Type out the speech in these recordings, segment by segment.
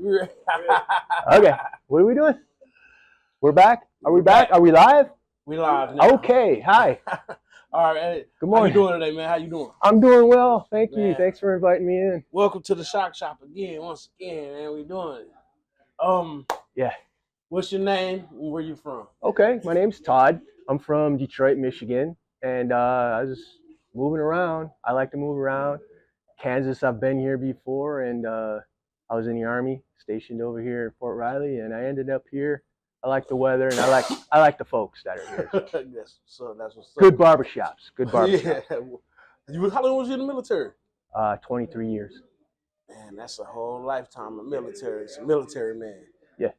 Okay, what are we doing? We're back? Are we back? Are we live? We live now. Okay, hi. All right, hey, Good morning. How you doing today, man? How you doing? I'm doing well, thank you. Man. Thanks for inviting me in. Welcome to the Shock Shop again, once again, man. We doing it. Yeah. What's your name and where you from? Okay, my name's Todd. I'm from Detroit, Michigan, and I was moving around. I like to move around. Kansas, I've been here before, and I was in the Army, stationed over here in Fort Riley, and I ended up here. I like the weather, and I like the folks that are here. That's what's up. Good barbershops. Good barbershops. Yeah. How long was you in the military? 23 years. Man, that's a whole lifetime of military. It's a military man. Yeah.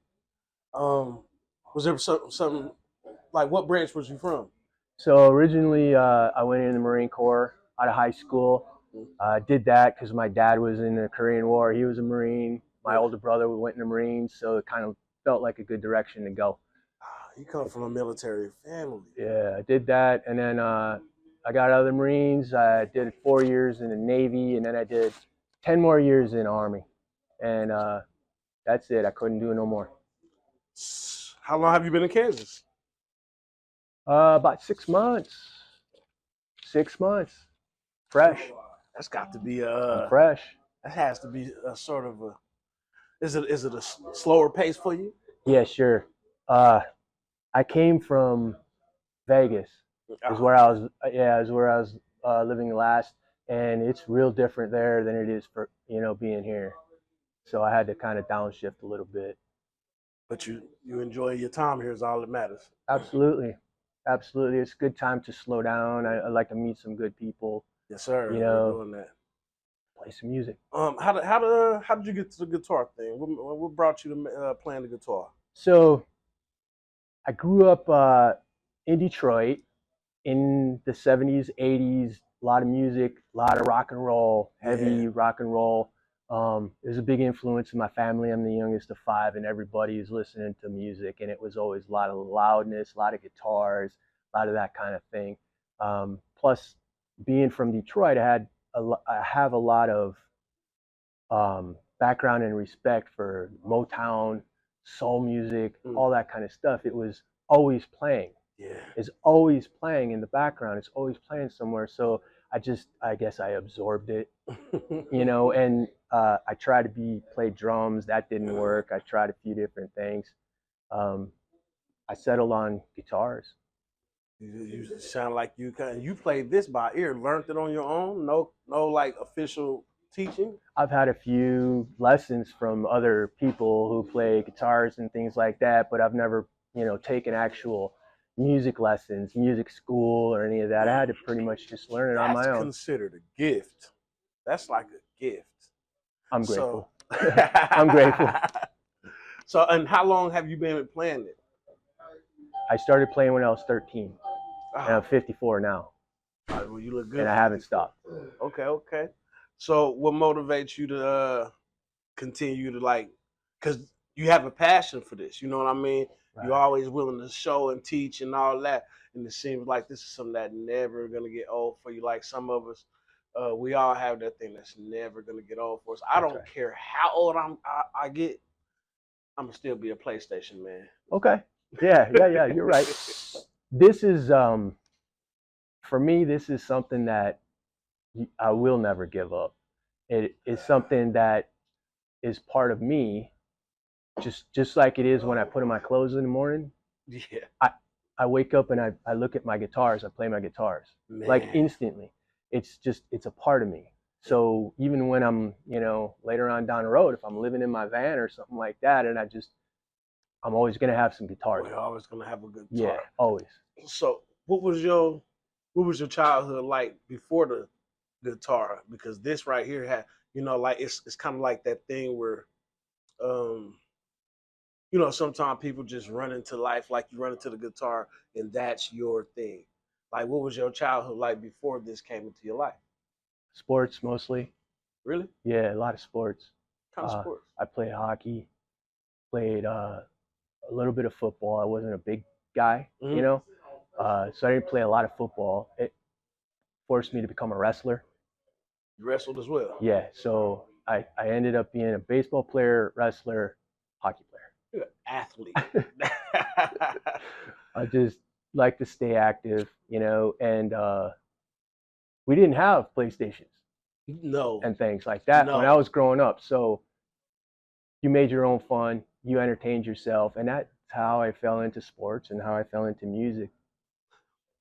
Was there something like, what branch was you from? So originally, I went in the Marine Corps out of high school. Did that because my dad was in the Korean War. He was a Marine. My older brother went in the Marines, so it kind of felt like a good direction to go. You come from a military family. Yeah, I did that, and then I got out of the Marines. I did 4 years in the Navy, and then I did 10 more years in the Army, and that's it. I couldn't do no more. How long have you been in Kansas? About 6 months. 6 months. Fresh. That's got to be fresh. That has to be a sort of a. Is it a slower pace for you? Yeah, sure. I came from Vegas. Is where I was. Yeah, is where I was living last, and it's real different there than it is for being here. So I had to kind of downshift a little bit. But you enjoy your time here is all that matters. Absolutely, absolutely. It's a good time to slow down. I like to meet some good people. Yes, sir. You're doing that. Play some music. How did you get to the guitar thing? What brought you to playing the guitar? So I grew up in Detroit in the 70s, 80s. A lot of music, a lot of rock and roll, heavy rock and roll. It was a big influence in my family. I'm the youngest of 5, and everybody is listening to music, and it was always a lot of loudness, a lot of guitars, a lot of that kind of thing. Plus, being from Detroit, I have a lot of background and respect for Motown, soul music, all that kind of stuff. It was always playing. Yeah. It's always playing in the background. It's always playing somewhere. So I guess I absorbed it, and I tried to play drums. That didn't work. I tried a few different things. I settled on guitars. You sound like you played this by ear, learned it on your own. No like official teaching. I've had a few lessons from other people who play guitars and things like that, but I've never taken actual music lessons, music school, or any of that. I had to pretty much just learn it on my own. That's considered a gift. That's like a gift. I'm grateful. I'm grateful. So, and how long have you been playing it? I started playing when I was 13, and I'm 54 now. Well, you look good. And I haven't stopped. Okay. So, what motivates you to continue to because you have a passion for this, you know what I mean? Right. You're always willing to show and teach and all that, and it seems like this is something that never gonna get old for you. Like some of us, we all have that thing that's never gonna get old for us. I don't care how old I get, I'm gonna still be a PlayStation man. Okay. Yeah. You're right. This is for me. This is something that I will never give up. It is something that is part of me. Just like it is when I put on my clothes in the morning. Yeah. I wake up and I look at my guitars. I play my guitars. Man. Like instantly. It's a part of me. So even when I'm, later on down the road, if I'm living in my van or something like that, and I'm always gonna have some guitars. You're always gonna have a good guitar. Yeah, always. So what was your childhood like before the guitar? Because this right here had, it's kind of like that thing where sometimes people just run into life like you run into the guitar and that's your thing. Like, what was your childhood like before this came into your life? Sports mostly. Really? Yeah, a lot of sports. What kind of sports? I played hockey, played a little bit of football. I wasn't a big guy, so I didn't play a lot of football. It forced me to become a wrestler. You wrestled as well? Yeah, so I ended up being a baseball player, wrestler, hockey player. You're an athlete. I just like to stay active, and we didn't have PlayStations No. and things like that when I was growing up. So you made your own fun, you entertained yourself, and that's how I fell into sports and how I fell into music.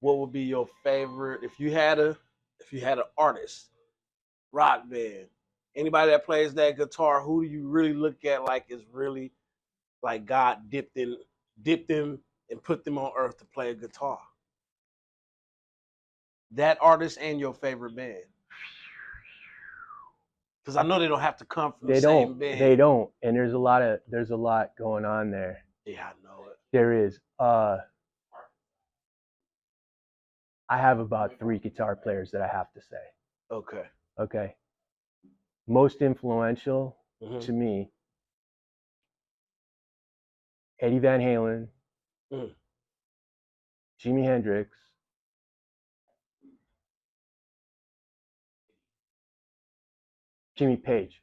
What would be your favorite if you had an artist, rock band, anybody that plays that guitar? Who do you really look at like is really like God dipped them and put them on earth to play a guitar? That artist and your favorite band. Because I know they don't have to come from the same band. They don't. And there's a lot going on there. Yeah, I know it. There is. I have about 3 guitar players that I have to say. Okay. Okay. Most influential to me, Eddie Van Halen, Jimi Hendrix, Jimmy Page,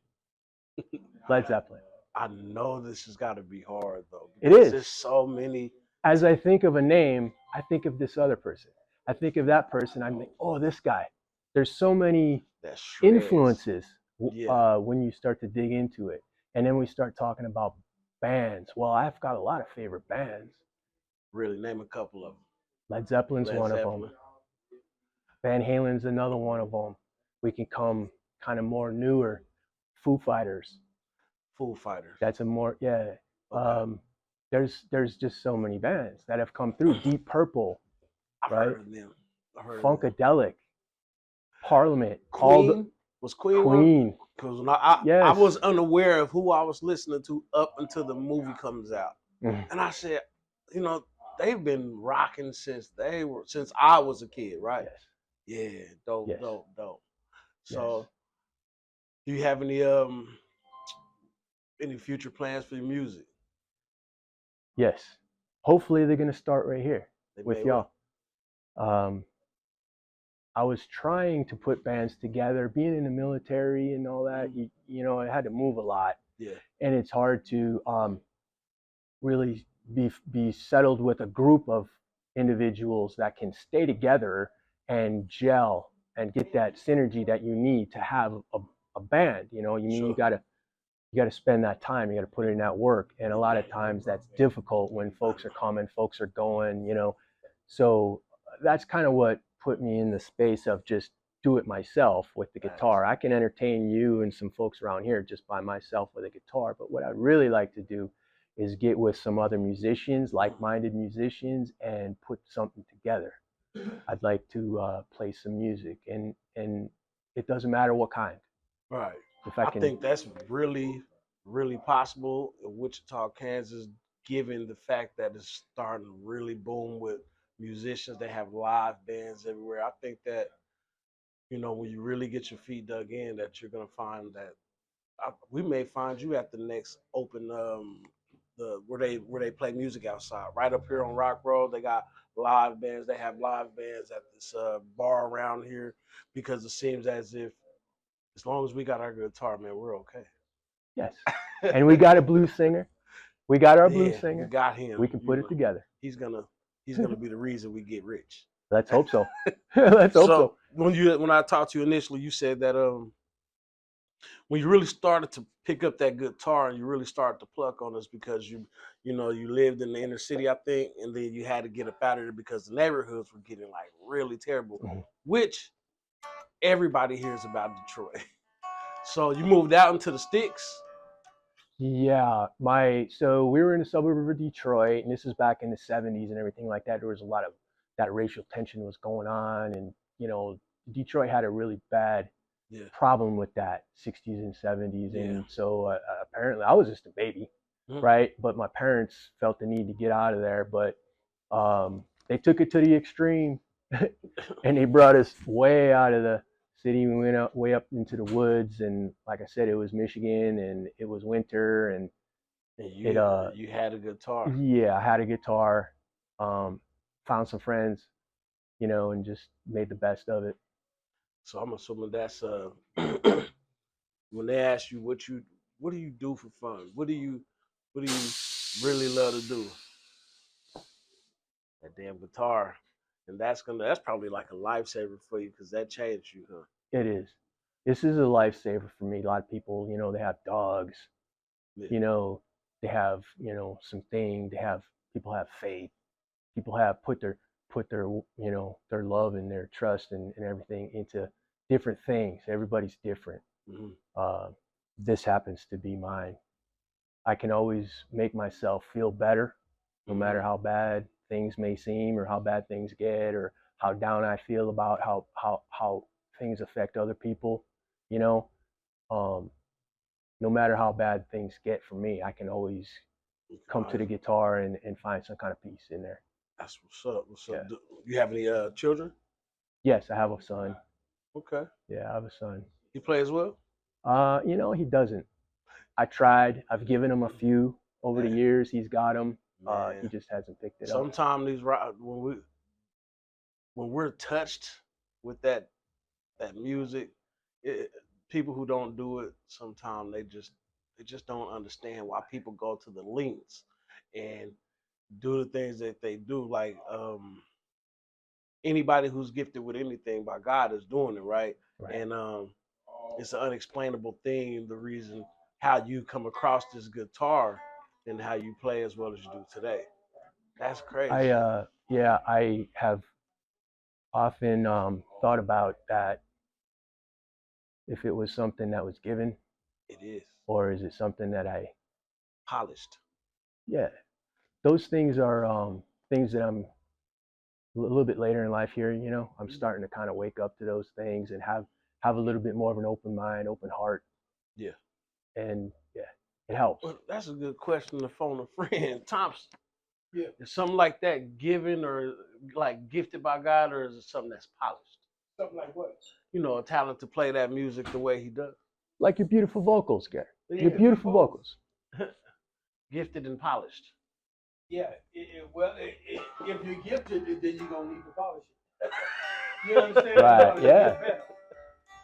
Led Zeppelin. I know this has got to be hard though. It is. There's so many. As I think of a name, I think of this other person. I think of that person. I think, oh, this guy. There's so many influences when you start to dig into it. And then we start talking about bands. Well, I've got a lot of favorite bands. Really, name a couple of them. Led Zeppelin's one of them. Van Halen's another one of them. We can come kind of more newer. Foo Fighters. That's a more, yeah. Okay. There's just so many bands that have come through. Deep Purple, I've heard of them. Funkadelic, Parliament. Queen? Was Queen? Because yes. I was unaware of who I was listening to up until the movie comes out. And I said, they've been rocking since I was a kid, right? Yes. Yeah, dope. So, do you have any future plans for your music? Yes. Hopefully they're gonna start right here with y'all. I was trying to put bands together, being in the military and all that. I had to move a lot. Yeah. And it's hard to really be settled with a group of individuals that can stay together and gel and get that synergy that you need to have a band. You gotta spend that time. You gotta put in that work, and a lot of times that's difficult when folks are coming, folks are going. So that's kind of what put me in the space of just do it myself with the guitar. I can entertain you and some folks around here just by myself with a guitar, but what I'd really like to do is get with some other musicians, like-minded musicians, and put something together. I'd like to play some music, and it doesn't matter what kind. Right. I think that's really, really possible in Wichita, Kansas, given the fact that it's starting to really boom with musicians. They have live bands everywhere. I think that, when you really get your feet dug in, that you're going to find that we may find you at the next open where they play music outside. Right up here on Rock Road, they got live bands. They have live bands at this bar around here, because it seems as if as long as we got our guitar, man, we're okay. Yes. And we got a blues singer. We got our blues singer. We got him. We can put it together. He's gonna be the reason we get rich. Let's hope so. Let's hope so. When I talked to you initially, you said that when you really started to pick up that guitar and you really started to pluck on us because you lived in the inner city, I think, and then you had to get up out of there because the neighborhoods were getting like really terrible, which everybody hears about Detroit. So you moved out into the sticks. Yeah, so we were in the suburb of Detroit, and this is back in the 70s and everything like that. There was a lot of that racial tension was going on, and Detroit had a really bad problem with that 60s and 70s, and so apparently I was just a baby, right? But my parents felt the need to get out of there, but they took it to the extreme, and they brought us way out of the city. We went out way up into the woods, and like I said, it was Michigan, and it was winter, and you had a guitar. Yeah, I had a guitar. Found some friends, and just made the best of it. So I'm assuming that's when they ask you what do you do for fun? What do you really love to do? That damn guitar. And that's probably like a lifesaver for you because that changed you, huh? It is. This is a lifesaver for me. A lot of people, they have dogs, Yeah. they have, something. People have faith. People have put their their love and their trust and everything into different things. Everybody's different. Mm-hmm. This happens to be mine. I can always make myself feel better, no matter how bad things may seem or how bad things get or how down I feel about how things affect other people. You know, um, no matter how bad things get for me, I can always come to the guitar and find some kind of peace in there. That's what's up. What's up? Yeah. Do you have any children? Yes, I have a son. Okay. Yeah, I have a son. He plays well? He doesn't. I tried. I've given him a few over the years. He's got them. He just hasn't picked it up. Sometimes when we're touched with that music, people who don't do it, sometimes they just don't understand why people go to the lengths and do the things that they do. Like anybody who's gifted with anything by God is doing it, right? And it's an unexplainable thing, the reason how you come across this guitar and how you play as well as you do today. That's crazy. I have often thought about that. If it was something that was given, it is, or is it something that I polished? Yeah, those things are things that I'm a little bit later in life here. I'm starting to kind of wake up to those things and have a little bit more of an open mind, open heart. Yeah, and it helps. Well, that's a good question to phone a friend. Thompson. Yeah. Is something like that given or like gifted by God, or is it something that's polished? Something like what? A talent to play that music the way he does. Like your beautiful vocals, Gary. Your beautiful vocals. Gifted and polished. Yeah. If you're gifted, then you're going to need to polish it. You understand? Right, yeah.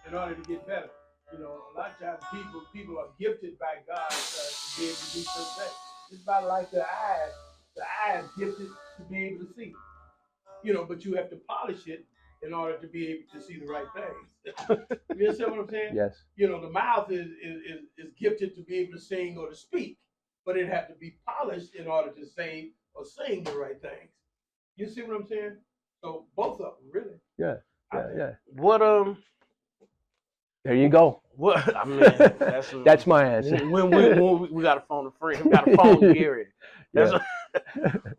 In order to get better. A lot of times people are gifted by God to be able to do certain things. It's about like the eyes. The eye is gifted to be able to see. But you have to polish it in order to be able to see the right things. You understand what I'm saying? Yes. The mouth is gifted to be able to sing or to speak, but it has to be polished in order to say or sing the right things. You see what I'm saying? So both of them, really. Yeah. Yeah. What There you go. What I mean, that's my answer. When we got to phone a friend, we got to phone Gary.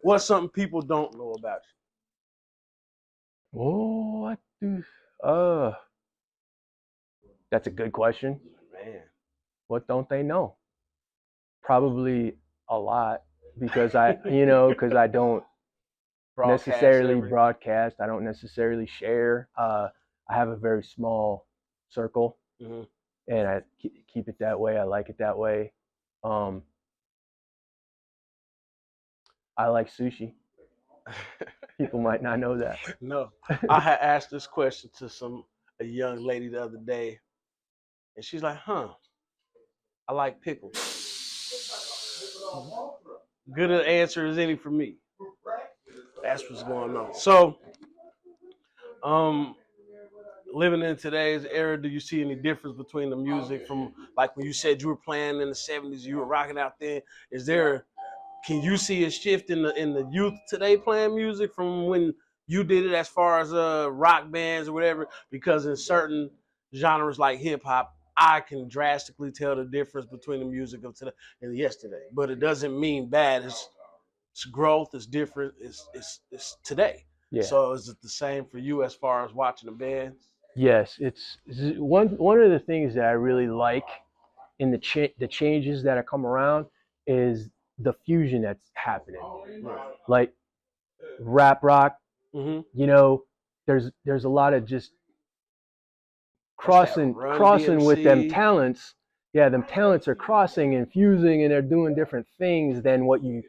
What's something people don't know about you? Oh, that's a good question. Man, what don't they know? Probably a lot, because I don't necessarily broadcast. I don't necessarily share. I have a very small circle, and I keep it that way. I like it that way. I like sushi. People might not know that. No, I had asked this question to a young lady the other day, and she's like, "Huh, I like pickles." Good an answer as any for me. That's what's going on. So, living in today's era, do you see any difference between the music from like when you said you were playing in the 70s, you were rocking out there? Can you see a shift in the youth today playing music from when you did it, as far as rock bands or whatever? Because in certain genres like hip hop, I can drastically tell the difference between the music of today and yesterday. But it doesn't mean bad. It's growth. It's different. It's today. Yeah. So is it the same for you as far as watching the bands? Yes, it's one of the things that I really like in the changes that have come around is the fusion that's happening. Like rap rock, there's a lot of just crossing with them talents. Yeah, them talents are crossing and fusing, and they're doing different things than what you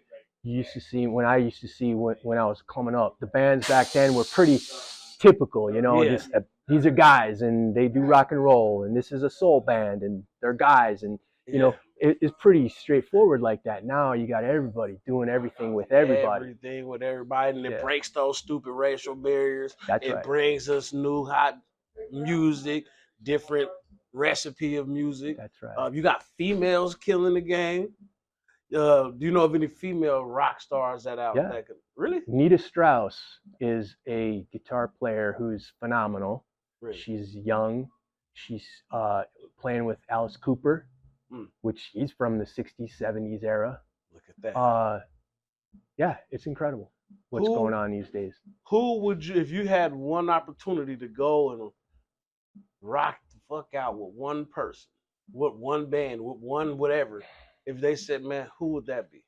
used to see when I used to see when I was coming up. The bands back then were pretty typical, you know, Yeah. just these are guys and they do rock and roll, and this is a soul band and they're guys, and you know, it's pretty straightforward like that. Now you got everybody doing everything with everybody. Everything with everybody, and it Yeah. breaks those stupid racial barriers. That's It right. brings us new hot music, different recipe of music. That's right. You got females killing the game. Do you know of any female rock stars that out Yeah. that could really? Nita Strauss is a guitar player who's phenomenal. Really? She's young. She's playing with Alice Cooper, which he's from the 60s, 70s era. Look at that. Yeah, it's incredible what's going on these days. Who would you, if you had one opportunity to go and rock the fuck out with one person, with one band, with one whatever, if they said, man, who would that be?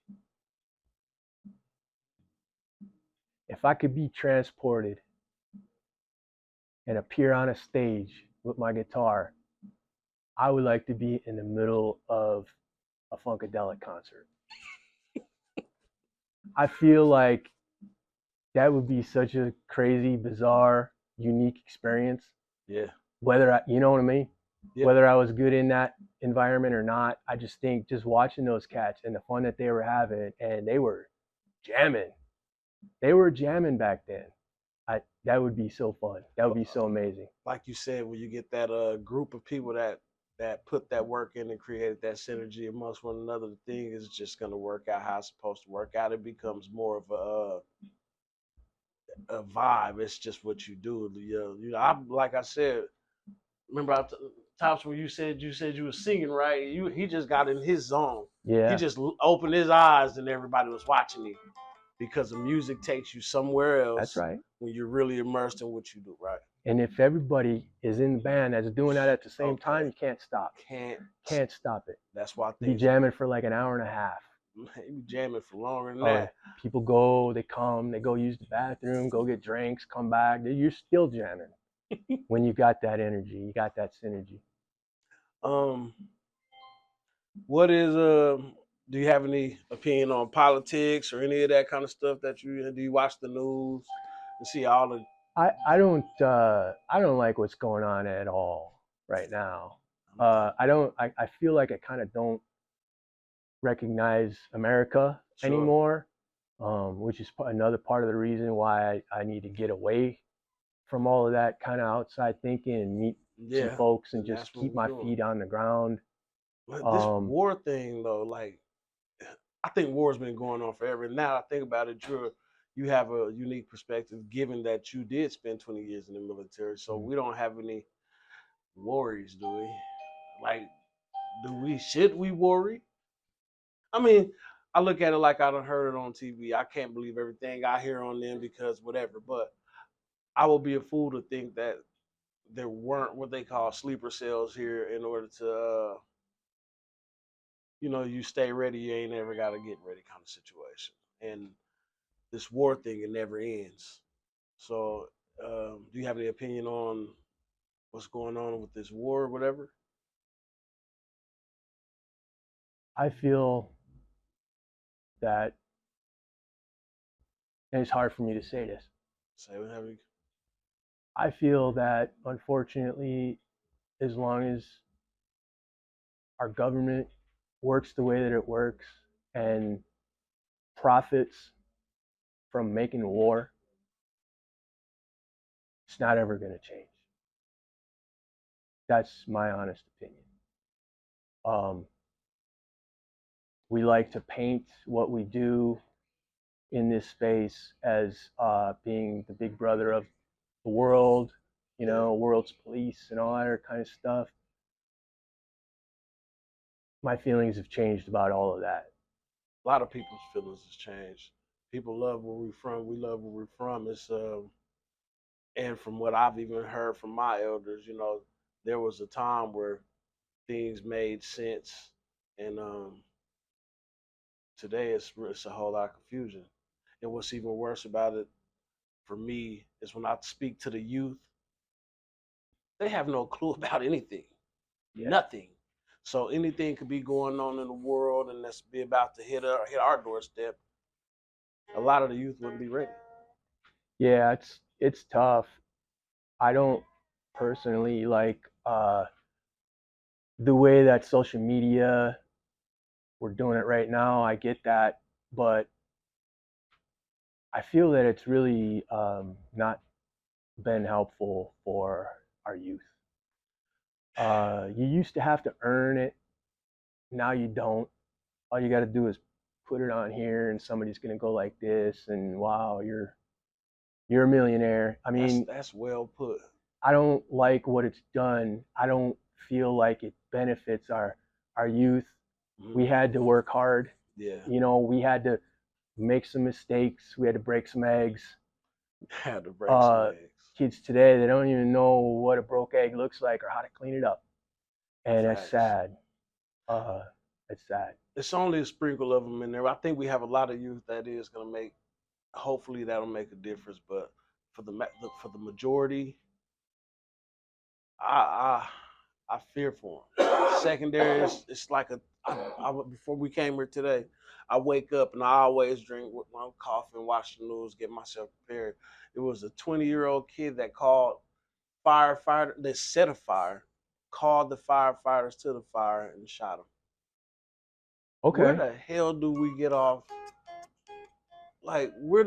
If I could be transported and appear on a stage with my guitar, I would like to be in the middle of a Funkadelic concert. I feel like that would be such a crazy, bizarre, unique experience. Yeah. Whether you know what I mean? Yeah. Whether I was good in that environment or not, I just think just watching those cats and the fun that they were having, and they were jamming. They were jamming back then. That would be so fun. That would be so amazing. Like you said, when you get that group of people that put that work in and created that synergy amongst one another, the thing is just going to work out how it's supposed to work out. It becomes more of a vibe. It's just what you do. You know, I like I said. Remember, Tops, when you said you were singing, right? He just got in his zone. Yeah. He just opened his eyes and everybody was watching him, because the music takes you somewhere else. That's right. When you're really immersed in what you do, right? And if everybody is in the band that's doing that at the same time, you can't stop. Can't stop it. That's why I Be think jamming for like an hour and a half. you jamming for longer than that. People go, they come, they go use the bathroom, go get drinks, come back. You're still jamming when you got that energy, you got that synergy. What is do you have any opinion on politics or any of that kind of stuff that do you watch the news and see all the I don't like what's going on at all right now. I feel like I kind of don't recognize America anymore, which is another part of the reason why I need to get away from all of that kind of outside thinking and meet some folks and just keep my feet on the ground. This war thing though, like I think war's been going on forever. And now I think about it, you have a unique perspective given that you did spend 20 years in the military. So we don't have any worries, do we? Like, should we worry? I mean, I look at it like I done heard it on TV. I can't believe everything I hear on them because whatever, but I will be a fool to think that there weren't what they call sleeper cells here in order to, you stay ready. You ain't ever got to get ready kind of situation. And this war thing, it never ends. So, do you have any opinion on what's going on with this war or whatever? I feel that, and it's hard for me to say this. Say whatever. I feel that, unfortunately, as long as our government works the way that it works and profits from making war, it's not ever going to change. That's my honest opinion. We like to paint what we do in this space as being the big brother of the world, world's police and all that kind of stuff. My feelings have changed about all of that. A lot of people's feelings has changed. People love where we're from. We love where we're from. It's and from what I've even heard from my elders, there was a time where things made sense, and today it's a whole lot of confusion. And what's even worse about it for me is when I speak to the youth, they have no clue about anything, nothing. So anything could be going on in the world, and that's be about to hit our doorstep. A lot of the youth wouldn't be ready. Yeah, it's tough. I don't personally like the way that social media we're doing it right now. I get that, but I feel that it's really not been helpful for our youth. You used to have to earn it. Now you don't. All you got to do is put it on here, and somebody's gonna go like this, and wow, you're a millionaire. I mean, that's well put. I don't like what it's done. I don't feel like it benefits our youth. Mm-hmm. We had to work hard. Yeah. You know, we had to make some mistakes. We had to break some eggs. Had to break some eggs. Kids today, they don't even know what a broke egg looks like or how to clean it up, and Facts. it's sad. It's sad. It's only a sprinkle of them in there. I think we have a lot of youth that is going to make. Hopefully, that'll make a difference. But for the majority, I fear for them. Secondary, it's like before we came here today, I wake up and I always drink with my coffee and watch the news, get myself prepared. It was a 20-year-old kid that called firefighter. They set a fire, called the firefighters to the fire and shot him. Okay. Where the hell do we get off? Like, where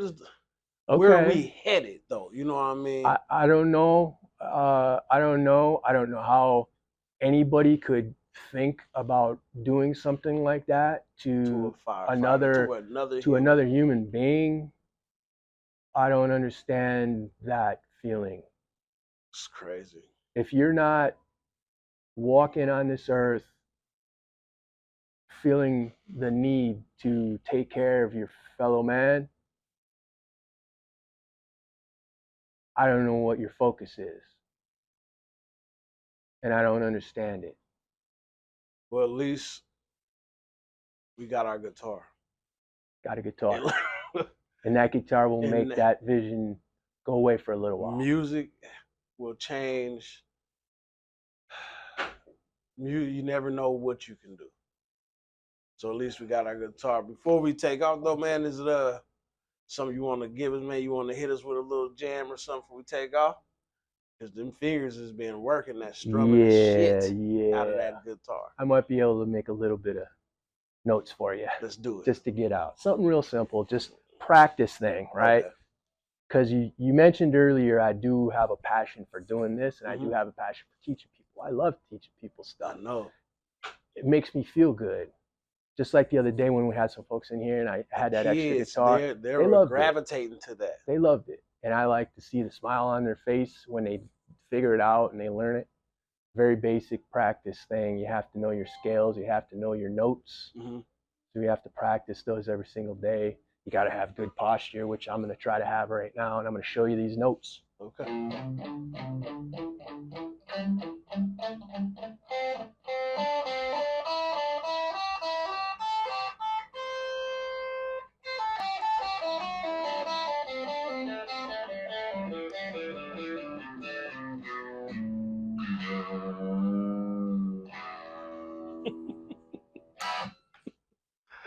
are we headed though? You know what I mean? I don't know. I don't know. I don't know how anybody could think about doing something like that to another human being. I don't understand that feeling. It's crazy. If you're not walking on this earth feeling the need to take care of your fellow man, I don't know what your focus is. And I don't understand it. Well, at least we got our guitar. Got a guitar. And that guitar will make that vision go away for a little while. Music will change. You never know what you can do. So at least we got our guitar. Before we take off though, man, is it something you want to give us, man? You want to hit us with a little jam or something before we take off? Because them fingers has been working that strumming the shit out of that guitar. I might be able to make a little bit of notes for you. Let's do it. Just to get out. Something real simple, just practice thing, right? Because you mentioned earlier I do have a passion for doing this, and I do have a passion for teaching people. I love teaching people stuff. I know. It makes me feel good. Just like the other day when we had some folks in here and I had that extra guitar. They were gravitating to that. They loved it. And I like to see the smile on their face when they figure it out and they learn it. Very basic practice thing. You have to know your scales. You have to know your notes. So you have to practice those every single day. You got to have good posture, which I'm going to try to have right now. And I'm going to show you these notes. Okay.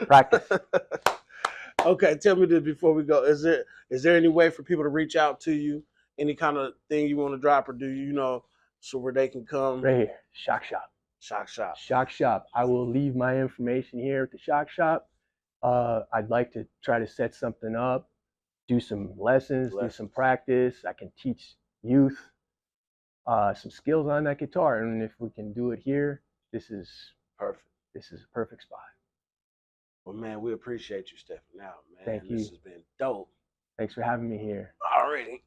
Practice. Okay, tell me this before we go. Is there any way for people to reach out to you? Any kind of thing you want to drop, or do you know so where they can come? Right here, Shock Shop. Shock Shop. Shock Shop. I will leave my information here at the Shock Shop. I'd like to try to set something up, do some lessons, do some practice. I can teach youth some skills on that guitar, and if we can do it here, this is perfect. This is a perfect spot. Well, man, we appreciate you stepping out, man. Thank you. This has been dope. Thanks for having me here. Already.